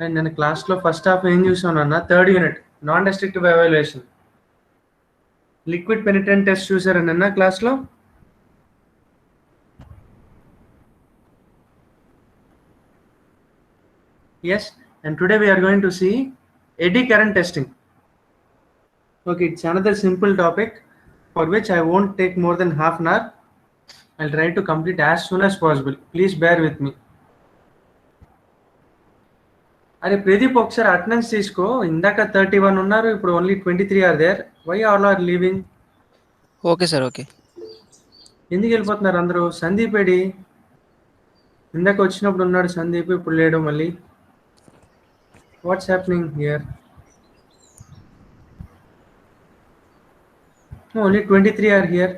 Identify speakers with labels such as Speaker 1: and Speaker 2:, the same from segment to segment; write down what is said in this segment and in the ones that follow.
Speaker 1: And నేను క్లాస్లో first half ఏం చూసానన్నా third unit non destructive evaluation liquid penetrant test చూసారన్న క్లాస్లో. Yes, and today we are going to see eddy current testing. Okay, it's another simple topic for which I won't take more than half an hour. I'll try to complete as soon as possible. Please bear with me. అరే ప్రదీప్ ఒకసారి attendance తీసుకో. ఇందాక 31 ఉన్నారు, ఇప్పుడు only 23 are there. Why all are leaving?
Speaker 2: Okay sir, okay.
Speaker 1: ఎందుకు వెళ్ళిపోతున్నారు అందరూ? సందీప్ ఏడి? ఇందాక వచ్చినప్పుడు ఉన్నాడు సందీప్, ఇప్పుడు లేడు మళ్ళీ. What's happening here? Only 23 are here.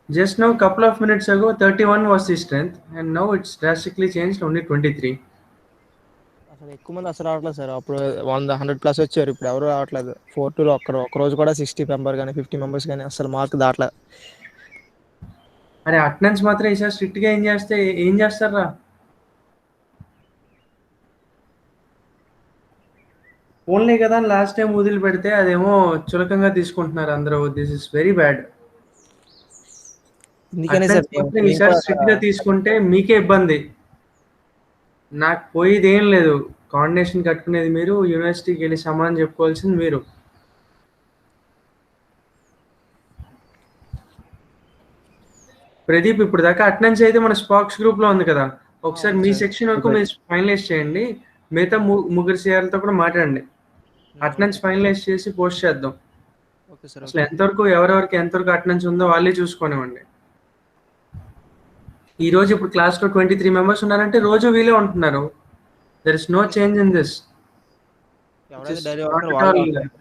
Speaker 1: Just now, couple of minutes ago, 31 was the strength, and now it's drastically changed, only 23.
Speaker 2: అసలు ఎక్కువ మంది అసలు రావట్లేదు సార్. అప్పుడు 100+ వచ్చారు, ఇప్పుడు ఎవరు రావట్లేదు. 4-2లో ఒక రోజు కూడా 60 మెంబర్ కానీ 50 మెంబర్స్ కానీ అసలు మార్క్ దాటలేదు.
Speaker 1: అరే అటెండెన్స్ మాత్రం ఈసారి స్ట్రిక్ట్గా ఏం చేస్తారా? ఓన్లీ కదా లాస్ట్ టైం వదిలి పెడితే అదేమో చులకంగా తీసుకుంటున్నారు అందరూ. This is very bad. ఈసారి స్ట్రిక్ట్ గా తీసుకుంటే మీకే ఇబ్బంది, నాకు పోయేది ఏం లేదు. కాండినేషన్ కట్టుకునేది మీరు, యూనివర్సిటీకి వెళ్ళి సమానం చెప్పుకోవాల్సింది మీరు. ప్రదీప్ ఇప్పుడు దాకా అటెండెన్స్ అయితే మన స్పాక్స్ గ్రూప్ లో ఉంది కదా, ఒకసారి మీ సెక్షన్ వరకు మీరు ఫైనలైజ్ చేయండి. మిగతా ముగ్గురు సిఆర్లతో కూడా మాట్లాడండి, అటెండెన్స్ ఫైనలైజ్ చేసి పోస్ట్ చేద్దాం. అసలు ఎంతవరకు ఎవరెవరికి ఎంతవరకు అటెండెన్స్ ఉందో వాళ్ళే చూసుకోనివ్వండి. ఈ రోజు ఇప్పుడు క్లాస్లో 23 మెంబర్స్ ఉన్నారంటే రోజు వీలే ఉంటున్నారు. There is no change in this.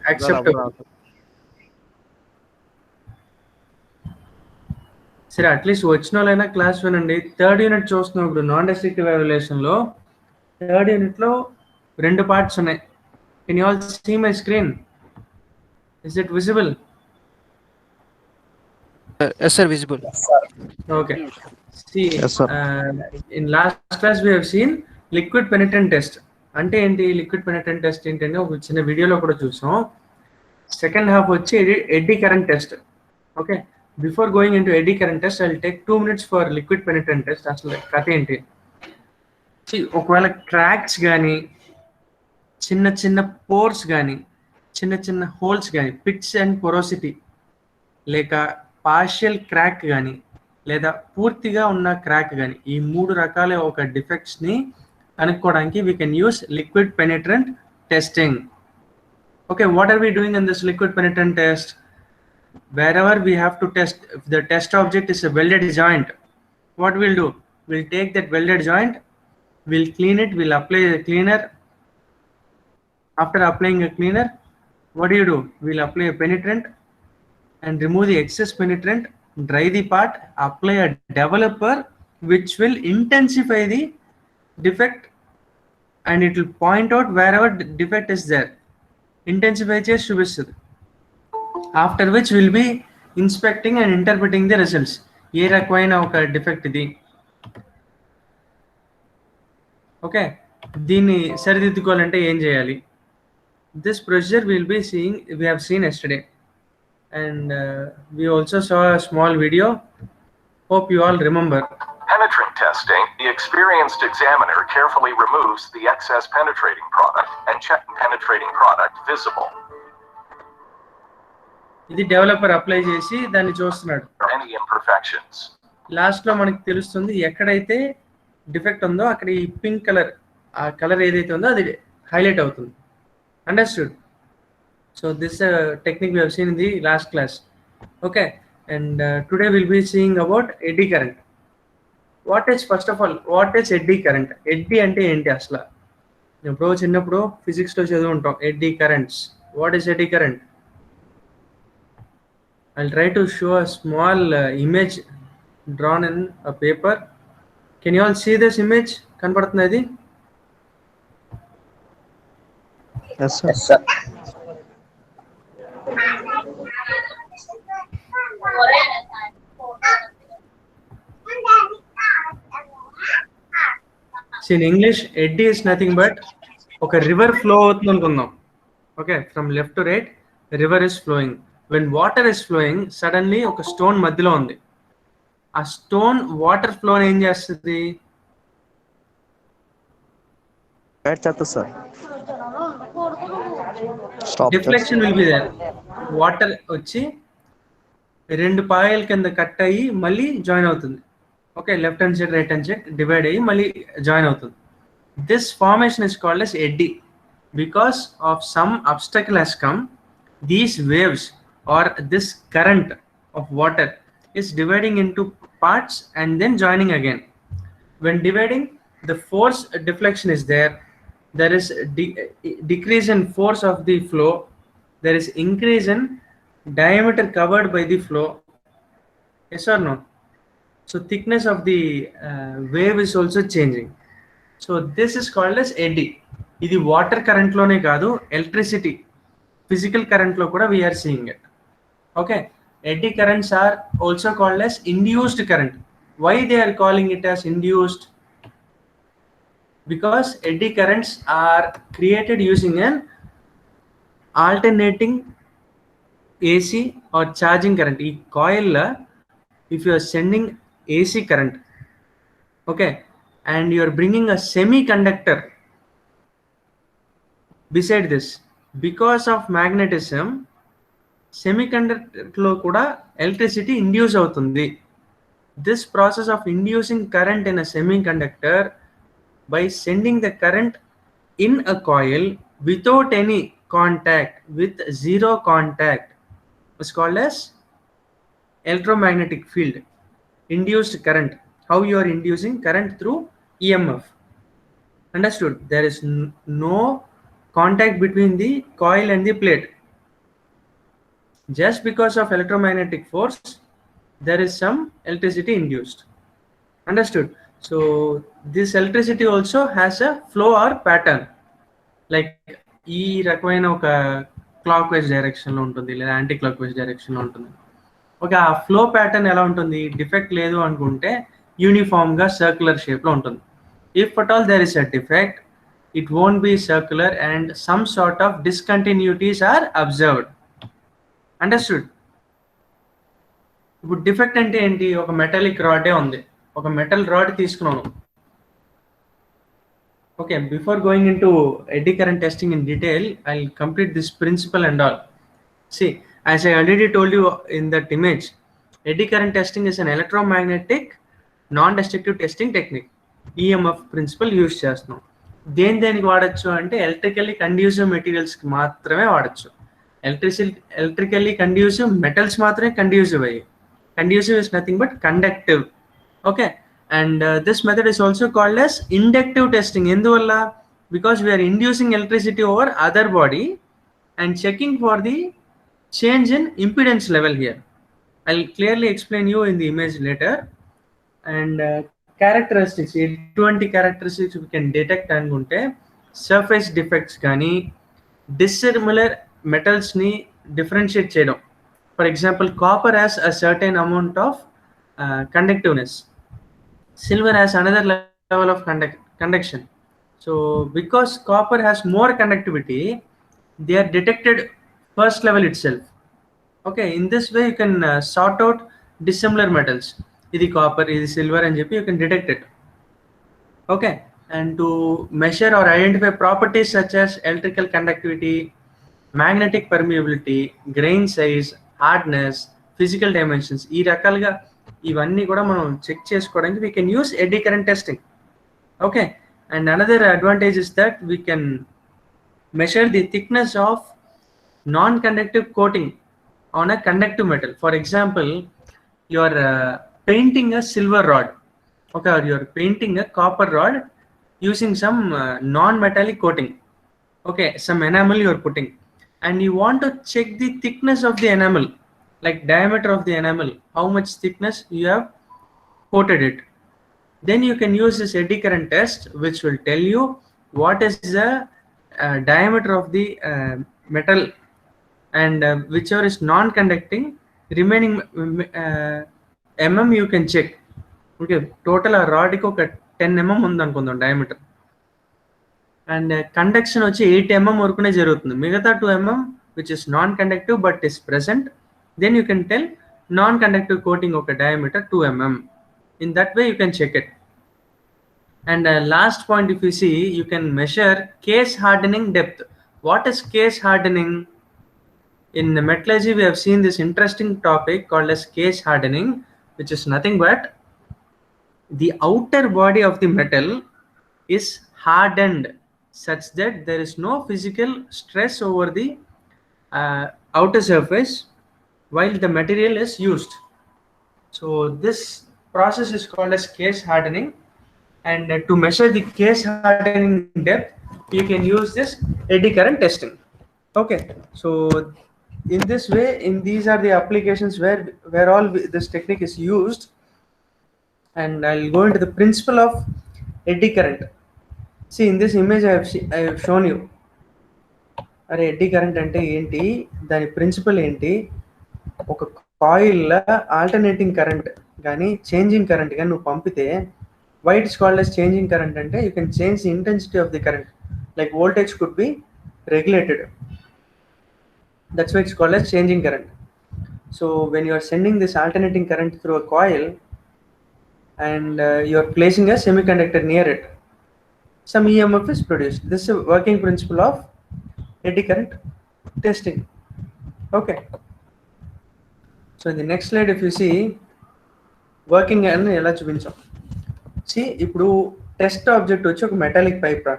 Speaker 1: Acceptable. సరే అట్లీస్ట్ వచ్చిన వాళ్ళైనా క్లాస్ వినండి. థర్డ్ యూనిట్ చూస్తున్నాం ఇప్పుడు నాన్ డెస్ట్రక్టివ్ ఎవాల్యుయేషన్లో. థర్డ్ యూనిట్లో 2 పార్ట్స్ ఉన్నాయి. Can you all see my screen? Is it visible?
Speaker 2: Yes sir, visible.
Speaker 1: Okay. See, yes, sir. In last class we have seen liquid penetrant test. అంటే ఏంటి liquid penetrant test ఏంటంటే ఒక చిన్న వీడియోలో కూడా చూసాం. సెకండ్ హాఫ్ వచ్చి eddy current test. Okay, before going into eddy current test I will take 2 minutes for liquid penetrant test. అసలు కథ ఏంటి? ఒకవేళ క్రాక్స్ కానీ, చిన్న చిన్న పోర్స్ కానీ, చిన్న చిన్న హోల్స్ కానీ, పిట్స్ అండ్ పొరోసిటీ, లేక పార్షియల్ క్రాక్ కానీ, లేదా పూర్తిగా ఉన్న క్రాక్ కానీ, ఈ 3 రకాల ఒక డిఫెక్ట్స్ని కనుక్కోవడానికి we can use liquid penetrant testing. Okay, what are we doing in this liquid penetrant test? Wherever we have to test, if the test object is a welded joint, what we'll do? We'll take that welded joint, we'll clean it, we'll apply a cleaner. After applying a cleaner, what do? We'll apply a penetrant and remove the excess penetrant, dry the part, apply a developer which will intensify the defect and it will point out wherever the defect is there. Intensify చేసి చూపిస్తుంది. After which we'll be inspecting and interpreting the results. ఏ రకమైన ఒక defect ఇది. Okay, దీన్ని సరిదిద్దుకోవాలంటే ఏం చేయాలి? This procedure we'll be seeing, we have seen yesterday, and we also saw a small video. Hope you all remember.
Speaker 3: Penetrant testing, the experienced examiner carefully removes the excess penetrating product and checks penetrating product visible.
Speaker 1: ఇది developer apply చేసి దాన్ని చూస్తున్నాడు.
Speaker 3: Any imperfections.
Speaker 1: Last లో మనకి తెలుస్తుంది ఎక్కడైతే defect ఉందో అక్కడ ఈ పింక్ కలర్, ఆ కలర్ ఏదైతే ఉందో అది హైలైట్ అవుతుంది. Understood? So this technique we have seen in the last class. Okay, and today will be seeing about eddy current. What is first of all what is eddy current? Eddy అంటే ఏంటి అసలు? ఎప్పుడో చిన్నప్పుడు ఫిజిక్స్లో చదువుంటాం eddy currents. What is eddy current? I'll try to show a small image drawn in a paper. Can you all see this image? కనపడుతుందా ఇది?
Speaker 2: Yes sir. Yes sir.
Speaker 1: So in English eddy is nothing but ఒక river flow అవుతుంది అనుకుందాం. Okay, from left to right river is flowing. When water is flowing suddenly ఒక stone మధ్యలో ఉంది. ఆ stone water flow ఏం చేస్తుంది? Deflection will be there. Water వచ్చి రెండు పాయల కింద కట్ అయ్యి మళ్ళీ జాయిన్ అవుతుంది. Okay, left hand side right hand side divide అయ్యి మళ్ళీ జాయిన్ అవుతుంది. This formation is called as eddy. Because of some obstacle has come, these waves or this current of water is dividing into parts and then joining again. When dividing, the force deflection is there. There is decrease in force of the flow. There is increase in diameter covered by the flow. Yes or no? So thickness of the wave is also changing. So this is called as eddy. ఇది water current లోనే కాదు, electricity physical current లో కూడా we are seeing it. Okay, eddy currents are also called as induced current. Why they are calling it as induced? Because eddy currents are created using an alternating AC or charging current. ఈ coil if you are sending AC current, okay, and you are bringing a semiconductor beside this, because of magnetism semiconductor లో కూడా electricity induce అవుతుంది. This process of inducing current in a semiconductor by sending the current in a coil without any contact, with zero contact, is called as electromagnetic field, induced current. How you are inducing current? Through EMF. Understood? There is no contact between the coil and the plate. Just because of electromagnetic force, there is some electricity induced. Understood? So this electricity also has a flow or pattern. Like ఈ రకమైన ఒక clock wise direction లో ఉంటుంది లేదా anti clock wise direction లో ఉంటుంది. ఒక ఆ ఫ్లో ప్యాటర్న్ ఎలా ఉంటుంది? డిఫెక్ట్ లేదు అనుకుంటే యూనిఫామ్ గా సర్క్యులర్ షేప్ లో ఉంటుంది. If at all there is a defect, it won't be circular and some sort of discontinuities are observed. Understood? ఇప్పుడు డిఫెక్ట్ అంటే ఏంటి? ఒక మెటాలిక్ రాడే ఉంది, ఒక మెటల్ రాడ్ తీసుకున్నాను. Okay, before going into eddy current testing in detail, I'll complete this principle and all. See, as I already told you in that image, eddy current testing is an electromagnetic non-destructive testing technique. EMF principle use చేస్తున్నాం. దేనికి వాడచ్చు అంటే electrically conducive మెటీరియల్స్కి మాత్రమే వాడచ్చు. Electrically conducive metals మాత్రమే conducive అయ్యి. Conducive is nothing but conductive. Okay, and this method is also called as inductive testing. ఎందువల్ల? Because we are inducing electricity over other body and checking for the change in impedance level here. I'll clearly explain you in the image later. And characteristics, ఎటువంటి characteristics we can detect అనుకుంటే surface defects కానీ dissimilar మెటల్స్ని differentiate చేయడం. For example copper has a certain amount of conductiveness, silver has another level of conduction. So because copper has more conductivity, they are detected first level itself. Okay, in this way you can sort out dissimilar metals. Idi copper, idi silver and you can detect it. Okay, and to measure or identify properties such as electrical conductivity, magnetic permeability, grain size, hardness, physical dimensions, ee rakalga ivanni kuda manam check chesukodaniki we can use eddy current testing. Okay, and another advantage is that we can measure the thickness of non-conductive coating on a conductive metal. For example, you are painting a silver rod, okay, or you are painting a copper rod using some non-metallic coating, okay, some enamel you are putting, and you want to check the thickness of the enamel, like diameter of the enamel, how much thickness you have coated it. Then you can use this eddy current test, which will tell you what is the diameter of the metal, and whichever is non-conducting, remaining mm you can check. Okay, total a rod ko 10 mm ఉందనుకుందాం diameter, and conduction వచ్చి 8 mm వరకునే జరుగుతుంది. మిగతా 2 mm which is non conductive but is present, then you can tell non conductive coating ఒక diameter 2 mm. In that way you can check it. And last point, if you see, you can measure case hardening depth. What is case hardening? In metallurgy we have seen this interesting topic called as case hardening, which is nothing but the outer body of the metal is hardened such that there is no physical stress over the outer surface while the material is used. So this process is called as case hardening, and to measure the case hardening depth you can use this eddy current testing. Okay, so in this way, these are the applications where all this technique is used, and I'll go into the principle of eddy current. See, in this image I have shown you. అరే eddy current అంటే ఏంటి, దాని principal ఏంటి, ఒక కాయిల్లో alternating current కానీ changing current కానీ నువ్వు పంపితే why it is called as changing current ante you can change the intensity of the current, like voltage could be regulated. That's why it's called as changing current. So when you are sending this alternating current through a coil and you are placing a semiconductor near it, some EMF is produced. This is a working principle of eddy current testing. Okay, so in the next slide if you see working and ela chupincham. See, ఇప్పుడు test object వచ్చి ఒక metallic pipe రా.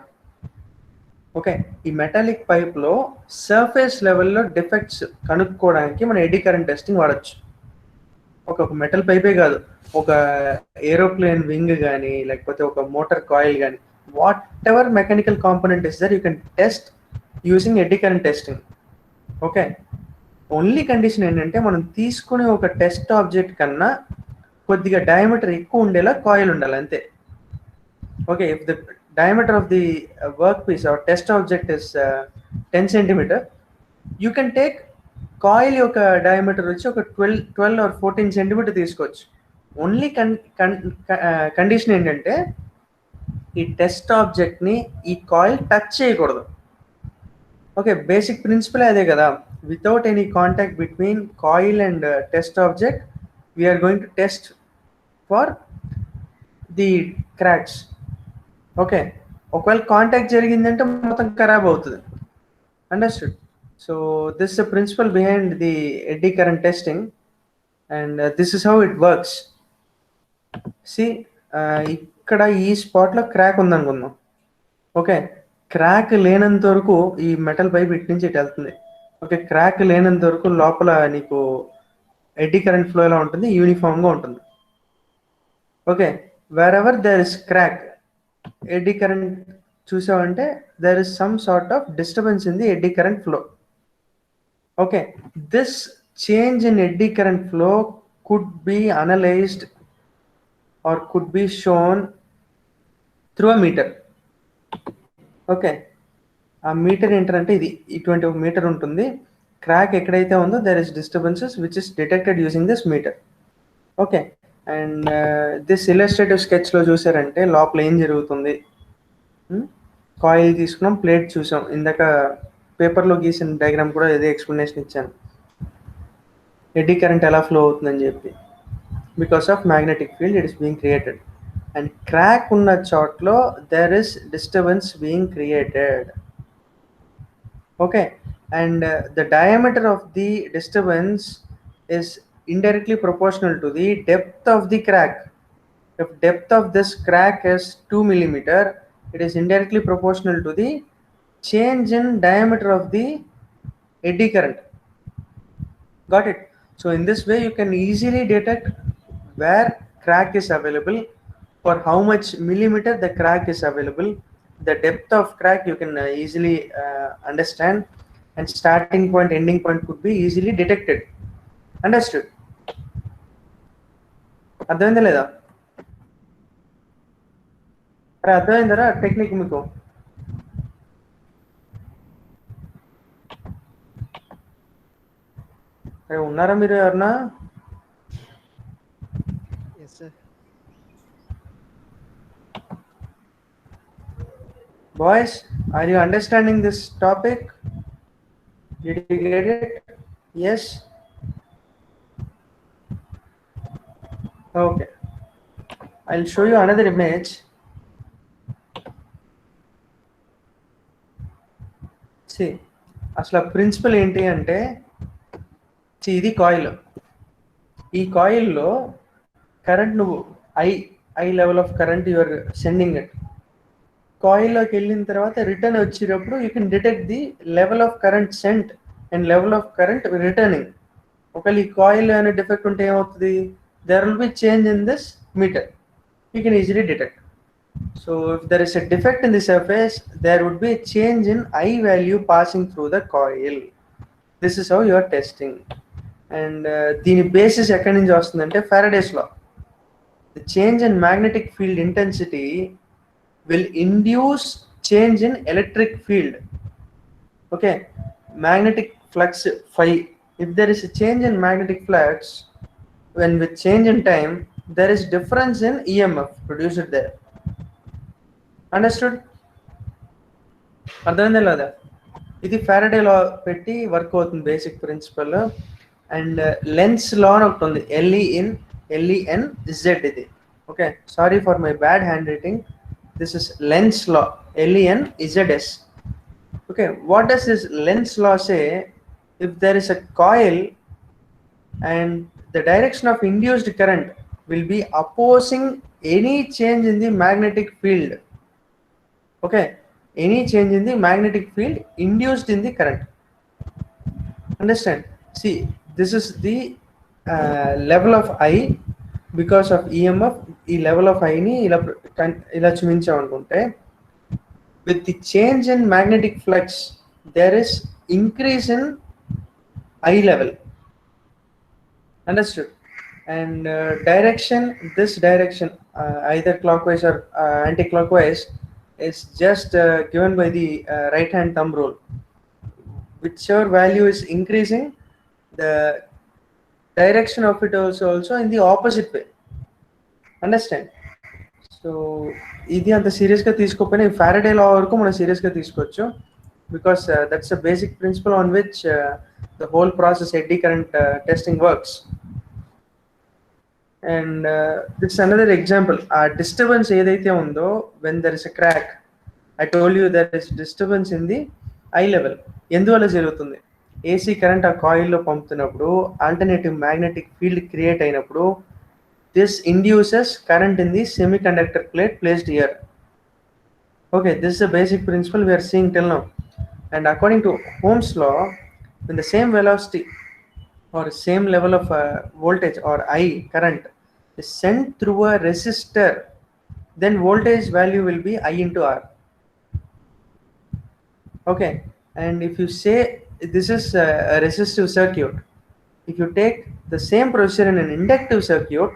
Speaker 1: Okay, ఈ metallic పైప్లో surface లెవెల్లో defects కనుక్కోవడానికి మనం eddy current testing వాడచ్చు. ఒక మెటల్ పైపే కాదు, ఒక ఏరోప్లేన్ వింగ్ కానీ లేకపోతే ఒక మోటార్ కాయిల్ కానీ, whatever mechanical component is there you can test using eddy current testing. Okay, only condition ఏంటంటే మనం తీసుకునే ఒక టెస్ట్ ఆబ్జెక్ట్ కన్నా కొద్దిగా డయామీటర్ ఎక్కువ ఉండేలా కాయిల్ ఉండాలి అంతే. Okay, if the diameter of the work piece or test object is 10 centimeter, you can take coil యొక్క diameter వచ్చి ఒక 12 or 14 centimeter తీసుకోవచ్చు. ఓన్లీ కండిషన్ ఏంటంటే ఈ టెస్ట్ ఆబ్జెక్ట్ని ఈ కాయిల్ టచ్ చేయకూడదు. ఓకే, బేసిక్ ప్రిన్సిపల్ అదే కదా. Without any contact between coil and test object we are going to test for the cracks. Okay, ఒకవేళ కాంటాక్ట్ జరిగిందంటే మొత్తం ఖరాబ్ అవుతుంది. Understood? So this is the principle behind the eddy current testing and this is how it works. See, ఇక్కడ ఈ స్పాట్లో crack ఉందనుకుందాం. Okay, crack లేనంత వరకు ఈ మెటల్ పైప్ ఇటు నుంచి ఇటు వెళ్తుంది. ఓకే, క్రాక్ లేనంత వరకు లోపల నీకు ఎడ్డీ కరెంట్ ఫ్లో ఎలా ఉంటుంది, యూనిఫామ్గా ఉంటుంది. Okay, wherever there is crack, eddy current చూసామంటే there is some sort of disturbance in the eddy current flow. Okay, this change in eddy current flow could be analyzed or could be shown through a meter. Okay, ఆ metre ఏంటంటే ఇది ఇటువంటి ఒక metre ఉంటుంది. Crack ఎక్కడైతే ఉందో there is disturbances which is detected using this meter. Okay, and this illustrative స్కెచ్లో చూసారంటే లోపల ఏం జరుగుతుంది. కాయిల్ తీసుకున్నాం, ప్లేట్ చూసాం, ఇందాక పేపర్లో గీసిన డయాగ్రామ్ కూడా ఇదే ఎక్స్ప్లెనేషన్ ఇచ్చాను. ఎడ్డీ కరెంట్ ఎలా ఫ్లో అవుతుందని చెప్పి, because of magnetic field it is being created. And crack ఉన్న చోట్లో there is disturbance being created. Okay, and the diameter of the disturbance is indirectly proportional to the depth of the crack. If depth of this crack is 2 millimeter, it is indirectly proportional to the change in diameter of the eddy current. Got it? So in this way you can easily detect where crack is available, for how much millimeter the crack is available. The depth of crack you can easily understand, and starting point, ending point could be easily detected. Understood? అర్థమైందా లేదా? అరే అర్థమైందరా technique మీకు? అరే ఉన్నారా మీరు ఎవరన్నా? Boys, are you understanding this topic? Did you get it? Yes? Okay. I'll show you another image. See, అసలు principle ఏంటి అంటే, ఇది కాయిల్. ఈ కాయిల్లో కరెంట్ నువ్వు I level of current your sending it. కాయిల్లోకి వెళ్ళిన తర్వాత రిటర్న్ వచ్చేటప్పుడు you can detect the level of current sent and level of current returning. ఒకవేళ ఈ కాయిల్ అనే డిఫెక్ట్ ఉంటే ఏమవుతుంది, there will be change in this meter. You can easily detect. So if there is a defect in the surface, there would be a change in I value passing through the coil. This is how you are testing. And దీని basis ఎక్కడి నుంచి వస్తుందంటే Faraday's law. The change in magnetic field intensity will induce change in electric field. Okay, magnetic flux phi. If there is a change in magnetic flux, when with change in time, there is difference in EMF produced there. Understood? అర్థమైందా లేదా? ఇది Faraday లా పెట్టి work అవుతుంది basic principle. And lens లా అని ఒకటి ఉంది, LEN ఇది. Okay, sorry for my bad hand writing. This is lens law, LENZS. Okay, what does this Lenz law say? If there is a coil and the direction of induced current will be opposing any change in the magnetic field. Okay, any change in the magnetic field induced in the current. Understand? See, this is the level of I because of EMF. ఈ level of I ని ఇలా చూపించామనుకుంటే, with the change in magnetic flux, there is increase in I level. Understood? And direction, this direction, either clockwise or anti-clockwise, is just given by the right hand thumb rule. Whichever value is increasing, the direction of it also in the opposite way. Understand? So ఇది అంత సీరియస్గా తీసుకోకపోయినా Faraday లా వరకు మనం సీరియస్గా తీసుకోవచ్చు, because that's a basic principle on which the whole process eddy current testing works. And that's another example. ఆ disturbance ఏదైతే ఉందో, when there is a crack, I told you there is disturbance in the eye level. ఎందువల్ల జరుగుతుంది? AC current ఆ కాయిల్లో పంపుతున్నప్పుడు alternative magnetic field create అయినప్పుడు this induces current in the semiconductor plate placed here. Okay, this is a basic principle we are seeing till now. And according to Ohm's law, when the same velocity or same level of voltage or I current is sent through a resistor, then voltage value will be I into R. Okay, and if you say this is a resistive circuit, if you take the same procedure in an inductive circuit,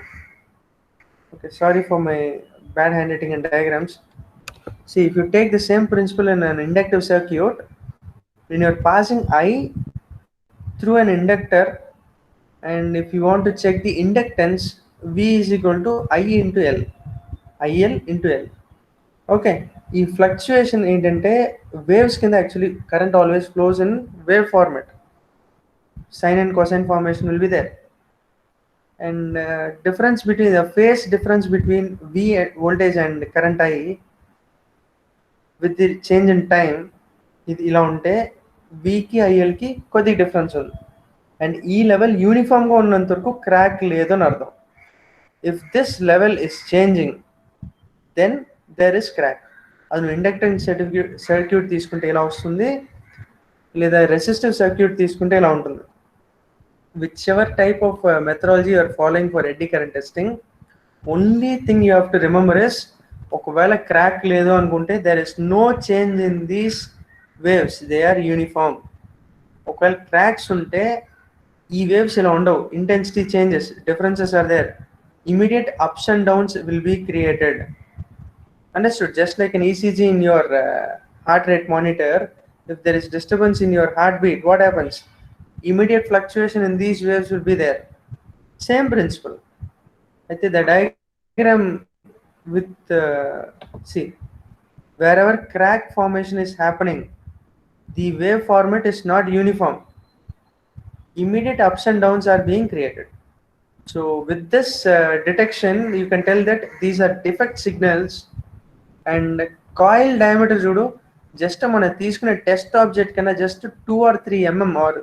Speaker 1: okay, sorry for my bad handwriting and diagrams. See, if you take the same principle in an inductive circuit, when you're passing I through an inductor, and if you want to check the inductance, V is equal to I into L, IL into L. Okay, ఈ fluctuation ఏంటంటే waves కింద actually current always flows in wave format. Sine and cosine formation will be there. And difference between the phase difference between V voltage and current I with the change in time, ఇది ఇలా ఉంటే V కి IL కి కొద్ది difference ఉంది. And ఈ level యూనిఫామ్గా ఉన్నంత వరకు క్రాక్ లేదు అని అర్థం. If this level is changing, then there is crack. అది ఇండక్టెన్స్ సర్క్యూట్ తీసుకుంటే ఇలా వస్తుంది, లేదా రెసిస్టివ్ సర్క్యూట్ తీసుకుంటే ఇలా ఉంటుంది. Whichever type of methodology you are following for eddy current testing, only thing you have to remember is, ఒకవేళ crack లేదు అనుకుంటే there is no change in these waves, they are uniform. ఒకవేళ cracks ఉంటే ఈ waves ఇలా ఉండవు, intensity changes, differences are there, immediate ups and downs will be created. Understood? Just like an ECG in your heart rate monitor, if there is disturbance in your heartbeat, what happens? Immediate fluctuation in these waves will be there. Same principle. I think the diagram with see, wherever crack formation is happening, the wave format is not uniform. Immediate ups and downs are being created. So with this detection, you can tell that these are defect signals. And coil diameter చూడు, just మనం తీసుకునే test object కన్నా just 2 or 3 mm or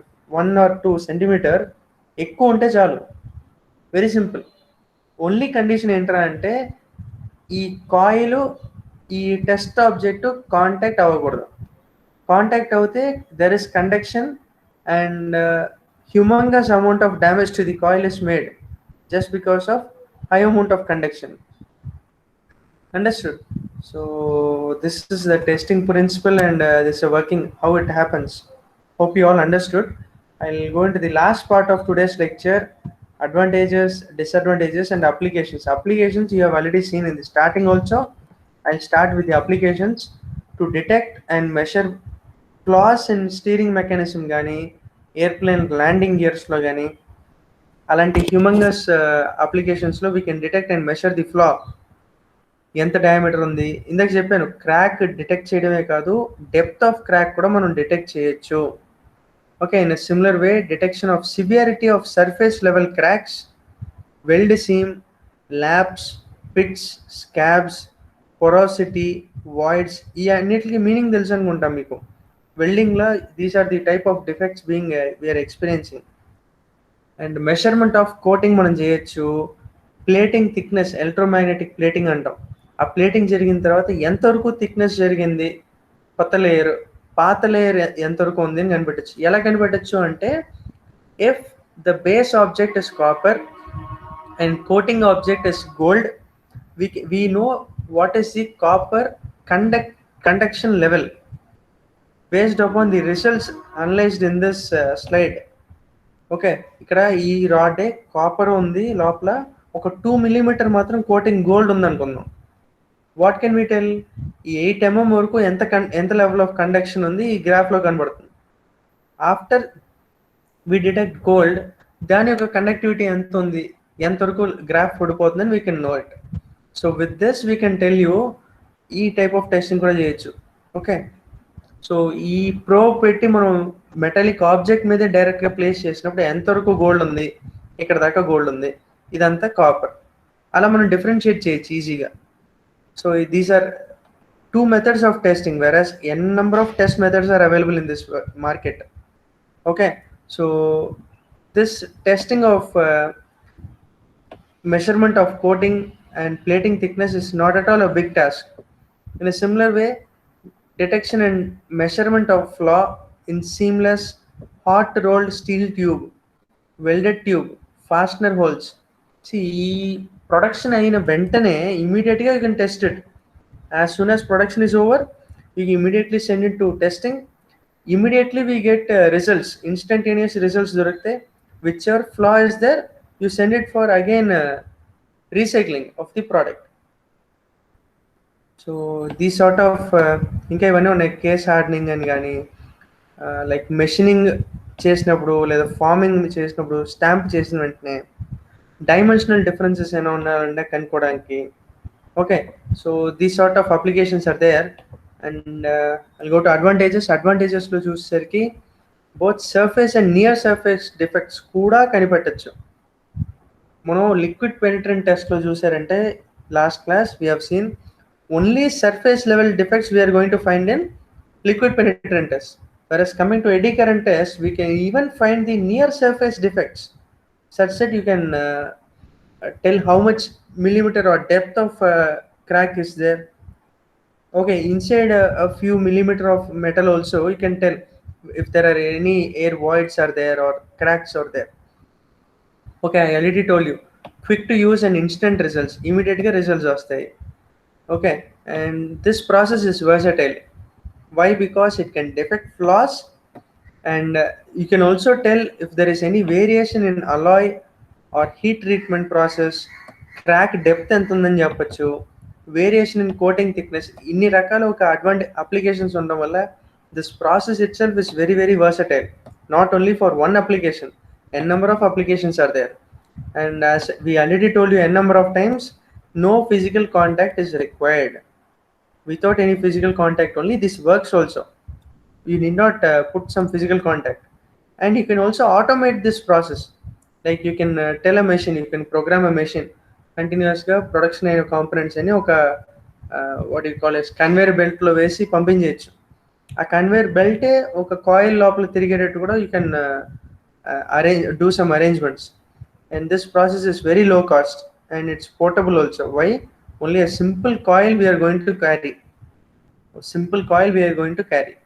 Speaker 1: 1 or 2 centimeter ఎక్కువ ఉంటే చాలు. Very simple. Only condition ఏంట్రా అంటే ఈ కాయిల్ ఈ టెస్ట్ ఆబ్జెక్ట్ కాంటాక్ట్ అవ్వకూడదు. కాంటాక్ట్ అవుతే there is conduction and humongous amount of damage to the coil is made just because of high amount of conduction. Understood? So this is the testing principle, and this is working, how it happens. Hope you all understood. I'll go into the last part of today's lecture, advantages, disadvantages and applications. Applications you have already seen in the starting also. I'll start with the applications to detect and measure flaws in steering mechanism gani, airplane landing gears lo gani, అలాంటి humongous అప్లికేషన్స్లో we can detect and measure the flaw. ఎంత diameter ఉంది, ఇందాక చెప్పాను crack detect చేయడమే కాదు, depth of crack కూడా మనం డిటెక్ట్ చేయొచ్చు. Okay, in similar way detection of severity of surface level cracks, weld seam, laps, pits, scabs, porosity, voids, ఈ అన్నిటికీ మీనింగ్ తెలుసు అనుకుంటాం మీకు. వెల్డింగ్లో these are the type of defects being we are experiencing. And measurement of coating మనం చేయొచ్చు. Plating thickness, electromagnetic plating అంటాం. ఆ ప్లేటింగ్ జరిగిన తర్వాత ఎంతవరకు థిక్నెస్ జరిగింది, కొత్త లేయర్, పాత లేయర్ ఎంతవరకు ఉంది అని కనిపెట్టచ్చు. ఎలా కనిపెట్టచ్చు అంటే, if the base object is copper and coating object is gold, we know what is the copper conduction level based upon the results analyzed in this slide. Okay, ఇక్కడ ఈ రాడ్ కాపర్ ఉంది, లోపల ఒక 2 mm మాత్రం coating gold ఉంది అనుకుందాం. What can we tell? ఈ 8 mm వరకు ఎంత లెవెల్ ఆఫ్ కండక్షన్ ఉంది ఈ గ్రాఫ్లో కనబడుతుంది. ఆఫ్టర్ వి డిటెక్ట్ గోల్డ్, దాని యొక్క కండక్టివిటీ ఎంత ఉంది, ఎంతవరకు గ్రాఫ్ పడిపోతుందని we can know it. So with this we can tell you ఈ టైప్ ఆఫ్ టెస్టింగ్ కూడా చేయొచ్చు. ఓకే, సో ఈ ప్రోబ్ పెట్టి మనం మెటాలిక్ ఆబ్జెక్ట్ మీద డైరెక్ట్గా ప్లేస్ చేసినప్పుడు ఎంతవరకు గోల్డ్ ఉంది, ఇక్కడ దాకా గోల్డ్ ఉంది, ఇదంతా కాపర్. అలా మనం డిఫరెన్షియేట్ చేయొచ్చు ఈజీగా. So these are 2 methods of testing, whereas n number of test methods are available in this market. Okay, so this testing of measurement of coating and plating thickness is not at all a big task. In a similar way, detection and measurement of flaw in seamless hot rolled steel tube, welded tube, fastener holes. See, production ayina ventane immediately you can test it. As soon as production is over, you immediately send it to testing. Immediately we get results, instantaneous results dorukte. Whichever flaw is there, you send it for again recycling of the product. So these sort of ఇంకా ఇవన్నీ ఉన్నాయి. Case hardening అని కానీ, like machining చేసినప్పుడు లేదా farming చేసినప్పుడు, stamp చేసిన వెంటనే డైమెన్షనల్ డిఫరెన్సెస్ ఏమైనా ఉన్నాయంటే కనుక్కోవడానికి. Okay, so these sort of applications are there. And I'll go to advantages. అడ్వాంటేజెస్లో చూసేసరికి both surface and near surface defects కూడా కనిపెట్టచ్చు. మనం లిక్విడ్ పెనిట్రెంట్ టెస్ట్లో చూసారంటే, last class we have seen only surface level defects we are going to find in liquid penetrant test, whereas coming to eddy current test, we can even find the near surface defects such that you can tell how much millimeter or depth of crack is there. Okay, inside a few millimeter of metal also you can tell if there are any air voids are there or cracks are there. Okay, I already told you, quick to use and instant results, immediate results vastayi. Okay, and this process is versatile. Why? Because it can detect flaws, and you can also tell if there is any variation in alloy or heat treatment process, crack depth ఎంత ఉందని చెప్పచ్చు, variation in coating thickness. ఇన్ని రకాల ఒక applications ఉండడం వల్ల this process it self is very very versatile, not only for one application. N number of applications are there, and as we already told you n number of times, no physical contact is required. without any physical contact only. This works also. You need not put some physical contact. And you can also automate this process. Like you can tell a machine, you can program a machine కంటిన్యూస్గా production అయిన components అని ఒక what you call as conveyor బెల్ట్లో వేసి పంపించేయచ్చు. ఆ conveyor బెల్టే ఒక coil లోపల తిరిగేటట్టు కూడా you can do some arrangements. And this process is very low cost and it's portable also. Why? Only a simple coil we are going to carry. Simple coil we are going to carry.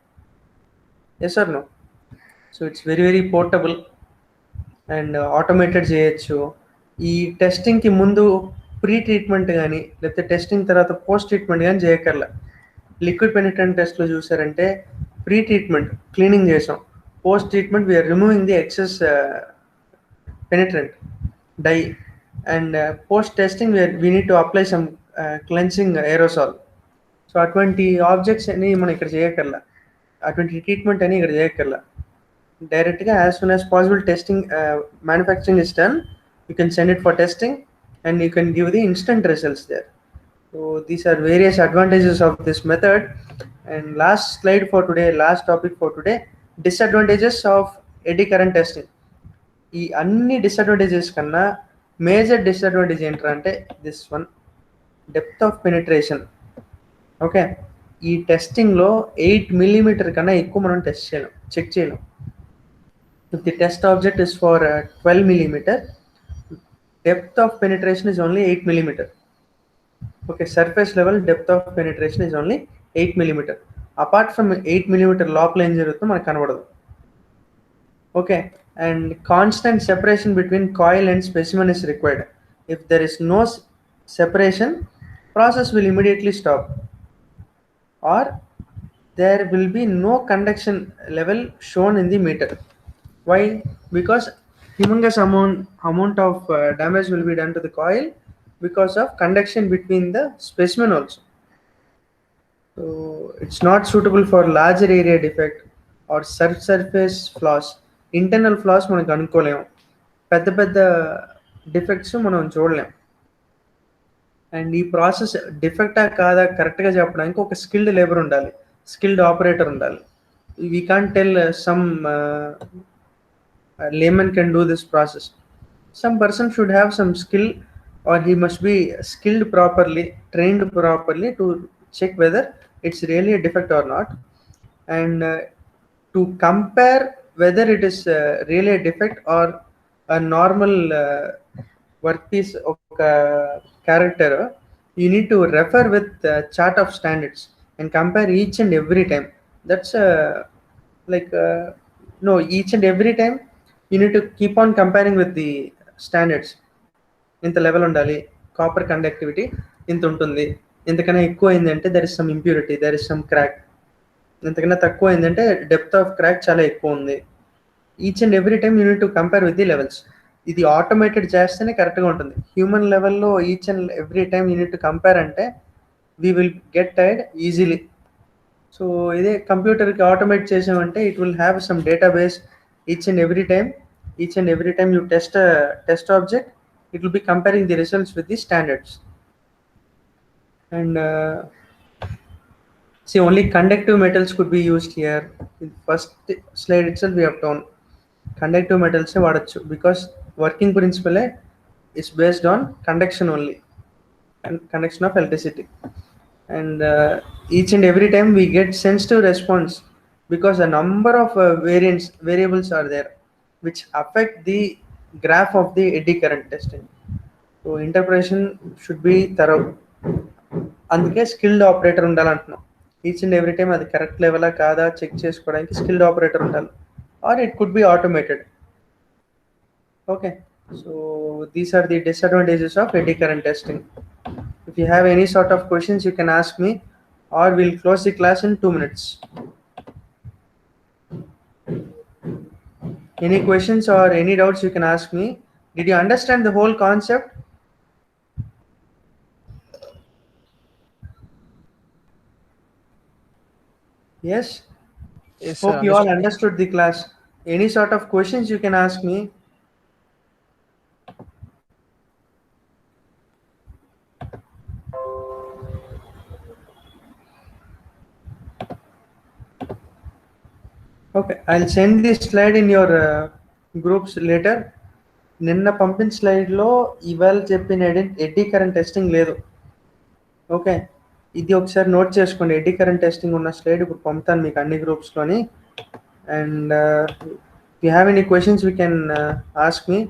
Speaker 1: Yes or no? So it's very very portable and automated చేయొచ్చు. ఈ టెస్టింగ్కి ముందు pre treatment కానీ లేకపోతే testing తర్వాత post treatment కానీ చేయక్కర్లా. Liquid penetrant టెస్ట్లో చూసారంటే pre treatment cleaning చేసాం, post treatment we are removing the excess penetrant dye, and post testing we need to apply some cleansing aerosol. So అటువంటి ఆబ్జెక్ట్స్ అని మనం ఇక్కడ చేయక్కర్లా, అటువంటి ట్రీట్మెంట్ అని ఇక్కడ చేయక్కర్లా. డైరెక్ట్గా as soon as possible testing manufacturing is done, you can send it for testing and you can give the instant results there. So these are various advantages of this method. And last slide for today, last topic for today, disadvantages of eddy current testing. ఈ అన్ని disadvantages కన్నా major disadvantage ఏంటంటే this one, depth of penetration. Okay, ఈ టెస్టింగ్లో 8 millimeter కన్నా ఎక్కువ మనం test చేయలేం, check చేయలేం. If the test object is for 12 millimeter, depth of penetration is only 8 millimeter. Okay, surface level depth of penetration is only 8 millimeter. Apart from 8 millimeter లోపల ఏం జరుగుతుందో మనకు కనబడదు. Okay, and constant separation between coil and specimen is required. If there is no separation, process will immediately stop, or there will be no conduction level shown in the meter. Why? Because humongous amount of damage will be done to the coil because of conduction between the specimen also. So it's not suitable for larger area defect or surface flaws. Internal flaws మనకు అనుకోలేము, పెద్ద పెద్ద defects మనం చూడలేం. And ఈ process డిఫెక్టా కాదా కరెక్ట్గా చెప్పడానికి ఒక స్కిల్డ్ లేబర్ ఉండాలి, స్కిల్డ్ ఆపరేటర్ ఉండాలి. We can't tell some layman can do this process. Some person should have some skill, or he must be skilled properly, trained properly to check whether it's really a defect or not, and to compare whether it is really a defect or a normal workpiece of character. You need to refer with the chart of standards and compare each and every time. That's no, each and every time you need to keep on comparing with the standards. ఇంత level ఉండాలి, copper conductivity ఇంత ఉంటుంది, ఇంతకన్నా ఎక్కువ అయిందంటే there is some impurity, there is some crack, ఇంతకన్నా తక్కువ అయిందంటే డెప్త్ ఆఫ్ క్రాక్ చాలా ఎక్కువ ఉంది. Each and every time you need to compare with the levels. ఇది ఆటోమేటెడ్ చేస్తేనే కరెక్ట్గా ఉంటుంది. హ్యూమన్ లెవెల్లో each and every time you need to compare అంటే we will get tired easily. So ఇదే కంప్యూటర్కి ఆటోమేట్ చేసామంటే it will have some database. each and every time you test a test object, it will be comparing the results with the standards. And see, only conductive metals could be used here. In first slide itself we have done conductive metals vaadachu because working principle is based on conduction only, and conduction of electricity. And each and every time we get sensitive response because a number of variables are there which affect the graph of the eddy current testing. So interpretation should be thorough. అందుకే skilled operator ఉండాలంటున్నాం. Each and every time అది correct లెవెలా కాదా check చేసుకోవడానికి skilled operator ఉండాలి, or it could be automated. Okay, so these are the disadvantages of eddy current testing. If you have any sort of questions, you can ask me, or we'll close the class in 2 minutes. Any questions or any doubts you can ask me. Did you understand the whole concept? Yes?
Speaker 2: Yes,
Speaker 1: Hope
Speaker 2: sir,
Speaker 1: you all understood the class. Any sort of questions you can ask me. Okay, I send this slide in your groups later. నిన్న పంపిన స్లైడ్లో ఇవాళ చెప్పిన eddy current testing లేదు. Okay, ఇది ఒకసారి note చేసుకోండి. Eddy current testing ఉన్న స్లైడ్ ఇప్పుడు పంపుతాను మీకు అన్ని గ్రూప్స్లోని. And you have any questions you can ask me.